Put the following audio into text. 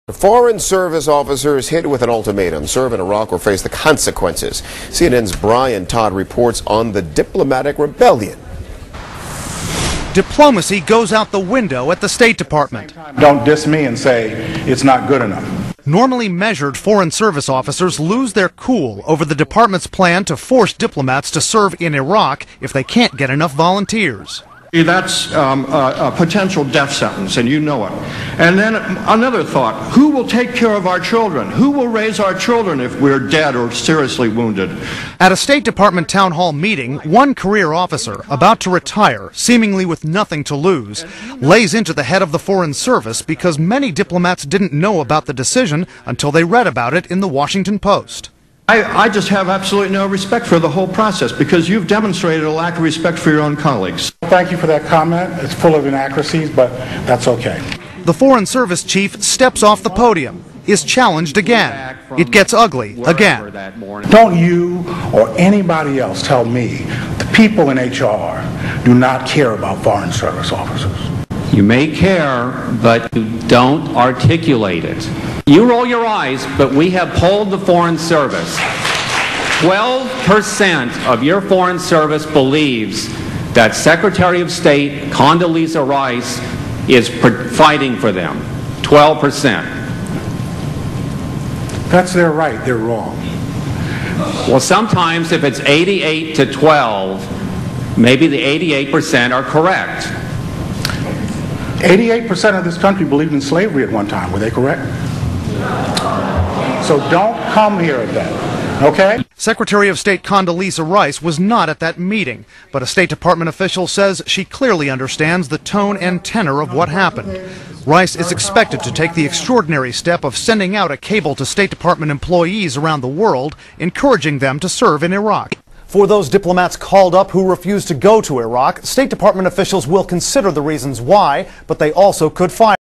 The Foreign Service officer is hit with an ultimatum: serve in Iraq or face the consequences. CNN's Brian Todd reports on the diplomatic rebellion. Diplomacy goes out the window at the State Department. Don't diss me and say it's not good enough. Normally measured Foreign Service officers lose their cool over the department's plan to force diplomats to serve in Iraq if they can't get enough volunteers. That's a potential death sentence, and you know it. And then another thought: who will take care of our children? Who will raise our children if we're dead or seriously wounded? At a State Department town hall meeting, one career officer, about to retire, seemingly with nothing to lose, lays into the head of the Foreign Service because many diplomats didn't know about the decision until they read about it in the Washington Post. I just have absolutely no respect for the whole process because you've demonstrated a lack of respect for your own colleagues. Thank you for that comment. It's full of inaccuracies, but that's okay. The Foreign Service chief steps off the podium, is challenged again. It gets ugly again. Don't you or anybody else tell me the people in HR do not care about Foreign Service officers. You may care, but you don't articulate it. You roll your eyes, but we have polled the Foreign Service. 12% of your Foreign Service believes that Secretary of State Condoleezza Rice is fighting for them. 12%. That's their right. They're wrong. Well, sometimes if it's 88 to 12, maybe the 88% are correct. 88% of this country believed in slavery at one time. Were they correct? So don't come here then, okay? Secretary of State Condoleezza Rice was not at that meeting, but a State Department official says she clearly understands the tone and tenor of what happened. Rice is expected to take the extraordinary step of sending out a cable to State Department employees around the world, encouraging them to serve in Iraq. For those diplomats called up who refuse to go to Iraq, State Department officials will consider the reasons why, but they also could fire